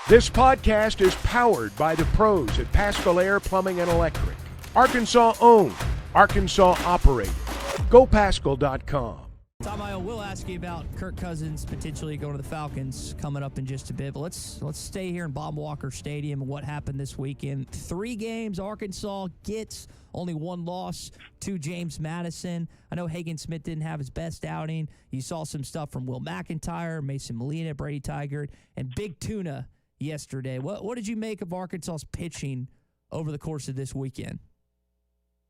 This podcast is powered by the pros at Paschal Air Plumbing and Electric. Arkansas owned, Arkansas operated. GoPaschal.com. Tom, I will ask you about Kirk Cousins potentially going to the Falcons coming up in just a bit, but let's stay here in Bob Walker Stadium and what happened this weekend. 3 games, Arkansas gets only 1 loss to James Madison. I know Hagen Smith didn't have his best outing. You saw some stuff from Will McIntyre, Mason Molina, Brady Tygart, and Big Tuna yesterday. What did you make of Arkansas's pitching over the course of this weekend?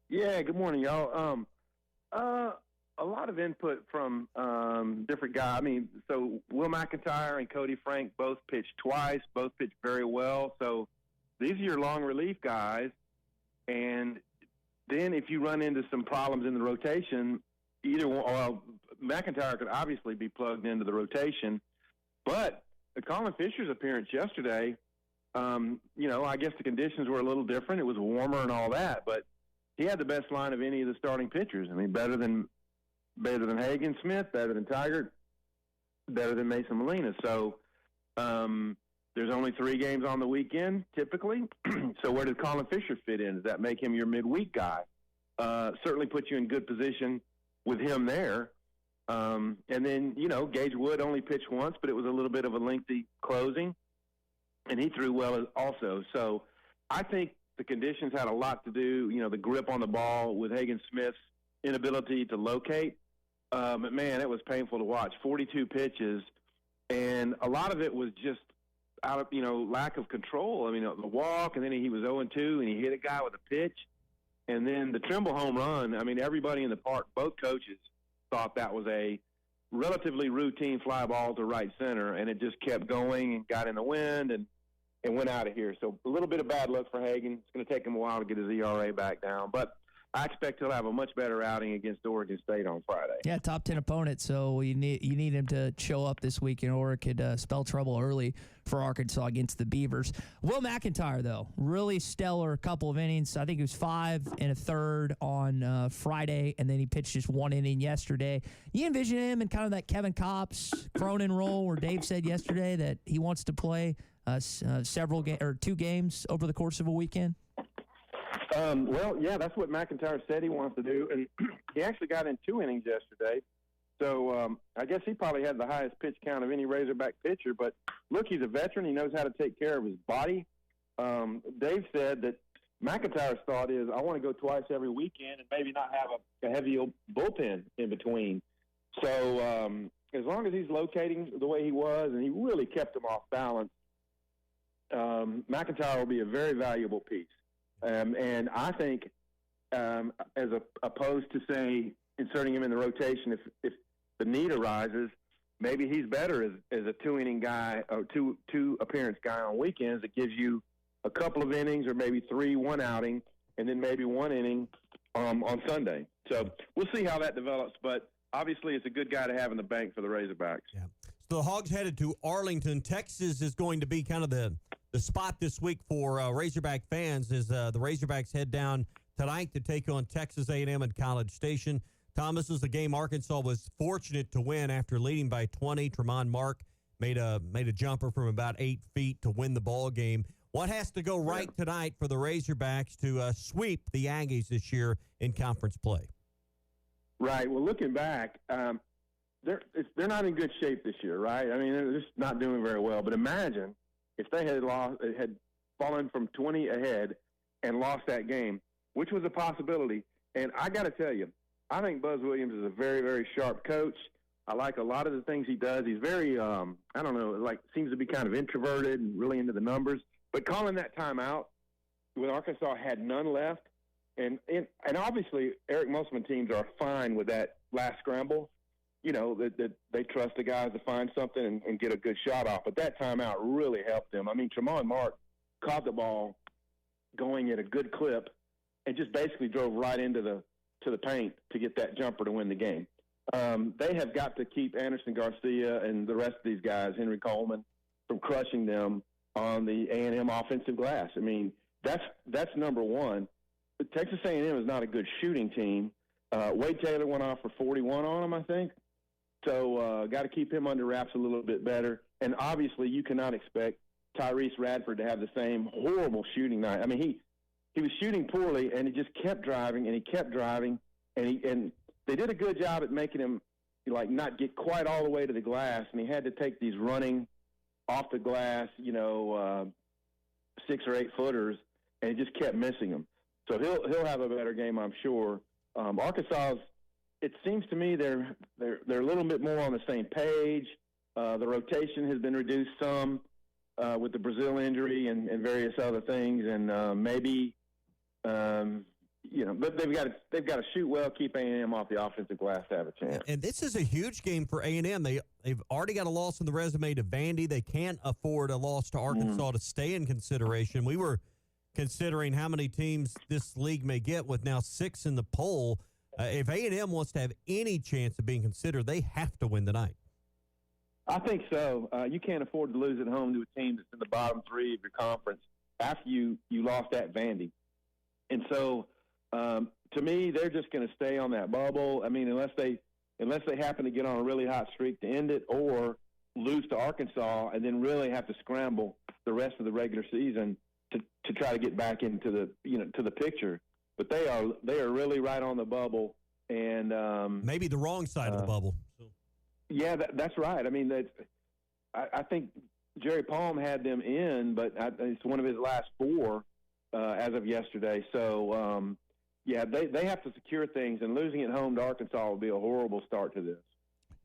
Yeah, good morning, y'all. A lot of input from different guys. I mean, so Will McIntyre and Cody Frank both pitched twice, both pitched very well. So these are your long relief guys. And then if you run into some problems in the rotation, either one, well, McIntyre could obviously be plugged into the rotation. But Colin Fisher's appearance yesterday, I guess the conditions were a little different. It was warmer and all that, but he had the best line of any of the starting pitchers. I mean, better than Hagen Smith, better than Tygart, better than Mason Molina. So there's only 3 games on the weekend, typically. So where does Colin Fisher fit in? Does that make him your midweek guy? Certainly put you in good position with him there. And then, Gage Wood only pitched once, but it was a little bit of a lengthy closing, and he threw well also. So I think the conditions had a lot to do, the grip on the ball with Hagen Smith's inability to locate. But, man, it was painful to watch. 42 pitches, and a lot of it was just out of, lack of control. I mean, the walk, and then he was 0-2, and he hit a guy with a pitch. And then the Trimble home run, I mean, everybody in the park, both coaches, thought that was a relatively routine fly ball to right center, and it just kept going and got in the wind and went out of here. So a little bit of bad luck for Hagen. It's going to take him a while to get his ERA back down. But I expect he'll have a much better outing against Oregon State on Friday. Yeah, top 10 opponent, so you need him to show up this weekend, or it could spell trouble early for Arkansas against the Beavers. Will McIntyre, though, really stellar couple of innings. I think he was 5 1/3 on Friday, and then he pitched just 1 inning yesterday. You envision him in kind of that Kevin Kopps, Cronin role, where Dave said yesterday that he wants to play 2 games over the course of a weekend? Well, yeah, that's what McIntyre said he wants to do, and he actually got in 2 innings yesterday. So I guess he probably had the highest pitch count of any Razorback pitcher. But, look, he's a veteran. He knows how to take care of his body. Dave said that McIntyre's thought is, I want to go twice every weekend and maybe not have a heavy bullpen in between. So as long as he's locating the way he was, and he really kept him off balance, McIntyre will be a very valuable piece. And I think, as opposed to, say, inserting him in the rotation if the need arises, maybe he's better as a 2-inning guy or two appearance guy on weekends that gives you a couple of innings or maybe 3 one outing and then maybe 1 inning on Sunday. So we'll see how that develops. But obviously it's a good guy to have in the bank for the Razorbacks. Yeah. So the Hogs headed to Arlington. Texas is going to be kind of the spot this week for Razorback fans as the Razorbacks head down tonight to take on Texas A&M at College Station. Thomas, is the game Arkansas was fortunate to win after leading by 20. Tremont Mark made a jumper from about 8 feet to win the ball game. What has to go right tonight for the Razorbacks to sweep the Aggies this year in conference play? Right. Well, looking back, they're not in good shape this year, right? I mean, they're just not doing very well. But imagine if they had fallen from 20 ahead and lost that game, which was a possibility. And I got to tell you, I think Buzz Williams is a very, very sharp coach. I like a lot of the things he does. He's very, seems to be kind of introverted and really into the numbers. But calling that timeout when Arkansas had none left, and obviously Eric Musselman teams are fine with that last scramble. That they trust the guys to find something and get a good shot off. But that timeout really helped them. I mean, Tremont Mark caught the ball going at a good clip and just basically drove right into the paint to get that jumper to win the game. They have got to keep Anderson Garcia and the rest of these guys, Henry Coleman, from crushing them on the A&M offensive glass. I mean, that's number one. But Texas A&M is not a good shooting team. Wade Taylor went off for 41 on him, I think. So got to keep him under wraps a little bit better. And obviously you cannot expect Tyrese Radford to have the same horrible shooting night. I mean, he was shooting poorly, and he just kept driving, and he kept driving, and they did a good job at making him like not get quite all the way to the glass, and he had to take these running off the glass, 6 or 8 footers, and he just kept missing them. So he'll have a better game, I'm sure. Arkansas, it seems to me they're a little bit more on the same page. The rotation has been reduced some with the Brazil injury and various other things, and maybe but they've got to shoot well, keep A&M off the offensive glass to have a chance. And this is a huge game for A&M. They've already got a loss on the resume to Vandy. They can't afford a loss to Arkansas to stay in consideration. We were considering how many teams this league may get with now 6 in the poll. If A&M wants to have any chance of being considered, they have to win tonight. I think so. You can't afford to lose at home to a team that's in the bottom 3 of your conference after you lost at Vandy. And so, to me, they're just going to stay on that bubble. I mean, unless they happen to get on a really hot streak to end it, or lose to Arkansas and then really have to scramble the rest of the regular season to try to get back into the to the picture. But they are really right on the bubble, and maybe the wrong side of the bubble. So. Yeah, that's right. I mean, I think Jerry Palm had them in, but it's one of his last 4 as of yesterday. So, they have to secure things, and losing at home to Arkansas will be a horrible start to this.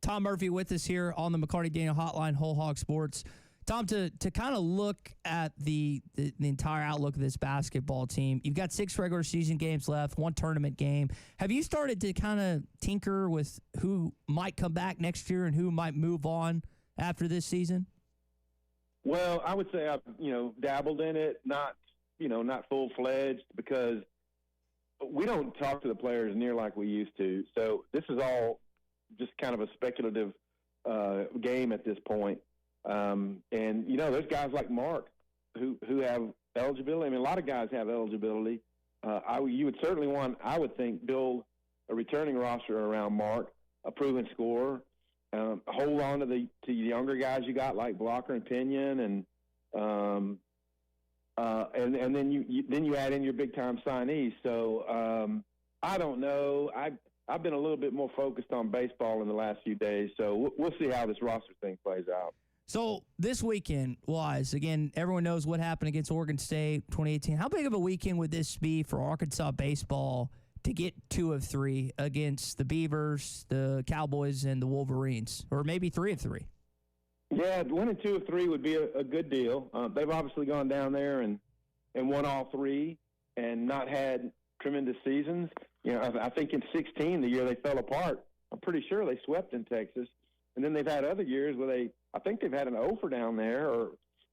Tom Murphy with us here on the McCarty Daniel Hotline, Whole Hog Sports. Tom, to kind of look at the entire outlook of this basketball team, you've got 6 regular season games left, 1 tournament game. Have you started to kind of tinker with who might come back next year and who might move on after this season? Well, I would say I've dabbled in it, not full-fledged, because we don't talk to the players near like we used to. So this is all just kind of a speculative game at this point. And there's guys like Mark who have eligibility. I mean, a lot of guys have eligibility. You would certainly want, I would think, build a returning roster around Mark, a proven scorer. Hold on to the younger guys you got like Blocker and Pinion, and then you add in your big time signees. So I don't know. I've been a little bit more focused on baseball in the last few days. So we'll see how this roster thing plays out. So this weekend, Wise, again, everyone knows what happened against Oregon State 2018. How big of a weekend would this be for Arkansas baseball to get 2 of 3 against the Beavers, the Cowboys, and the Wolverines, or maybe 3 of 3? Yeah, winning 2 of 3 would be a good deal. They've obviously gone down there and won all 3 and not had tremendous seasons. I think in 2016, the year they fell apart, I'm pretty sure they swept in Texas. And then they've had other years where I think they've had an offer down there, or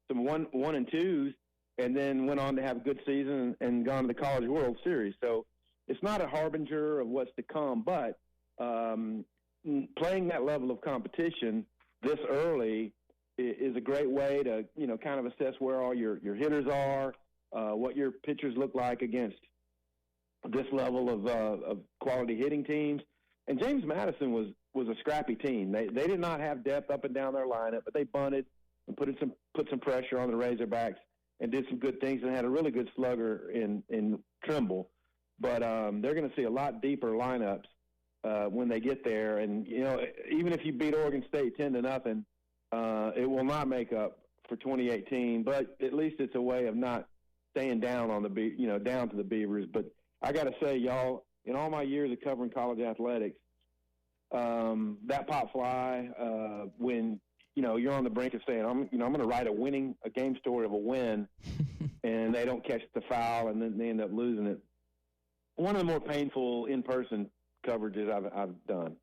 some 1 and 2s, and then went on to have a good season and gone to the College World Series. So it's not a harbinger of what's to come, but playing that level of competition this early is a great way to, kind of assess where all your hitters are, what your pitchers look like against this level of quality hitting teams. And James Madison was a scrappy team. They did not have depth up and down their lineup, but they bunted and put some pressure on the Razorbacks and did some good things, and had a really good slugger in Trimble. But they're going to see a lot deeper lineups when they get there. And even if you beat Oregon State 10-0, it will not make up for 2018. But at least it's a way of not staying down on down to the Beavers. But I got to say, y'all, in all my years of covering college athletics, that pop fly when you're on the brink of saying I'm going to write a game story of a win, and they don't catch the foul and then they end up losing it. One of the more painful in-person coverages I've done.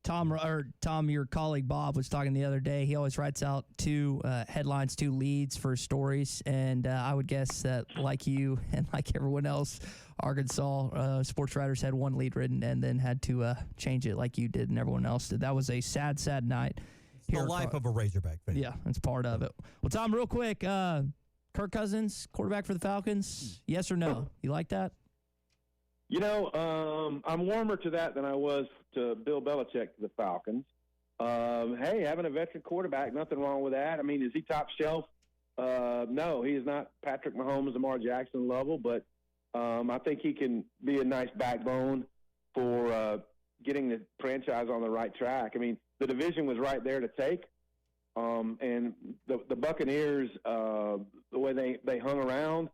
Tom, your colleague Bob was talking the other day. He always writes out 2 headlines, 2 leads for stories, and I would guess that, like you and like everyone else, Arkansas sports writers had 1 lead written and then had to change it like you did and everyone else did. That was a sad, sad night. It's the life of a Razorback fan. Yeah, that's part of it. Well, Tom, real quick, Kirk Cousins, quarterback for the Falcons, yes or no? You like that? I'm warmer to that than I was to Bill Belichick to the Falcons. Hey, having a veteran quarterback, nothing wrong with that. I mean, is he top shelf No, he is not Patrick Mahomes, Lamar Jackson level, but I think he can be a nice backbone for getting the franchise on the right track. I mean, the division was right there to take, and the Buccaneers, the way they hung around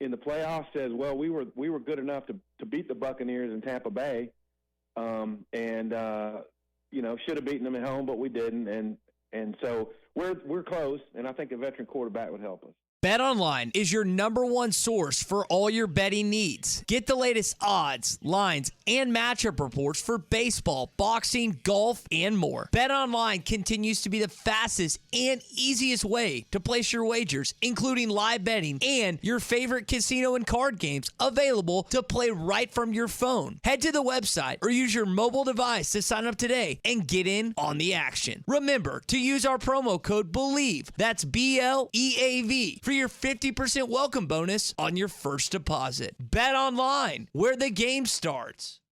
in the playoffs says, well, we were good enough to beat the Buccaneers in Tampa Bay, and should have beaten them at home, but we didn't, and so we're close, and I think a veteran quarterback would help us. BetOnline is your number one source for all your betting needs. Get the latest odds, lines, and matchup reports for baseball, boxing, golf, and more. BetOnline continues to be the fastest and easiest way to place your wagers, including live betting and your favorite casino and card games available to play right from your phone. Head to the website or use your mobile device to sign up today and get in on the action. Remember to use our promo code BELIEVE, that's BLEAV, for your 50% welcome bonus on your first deposit. Bet online, where the game starts.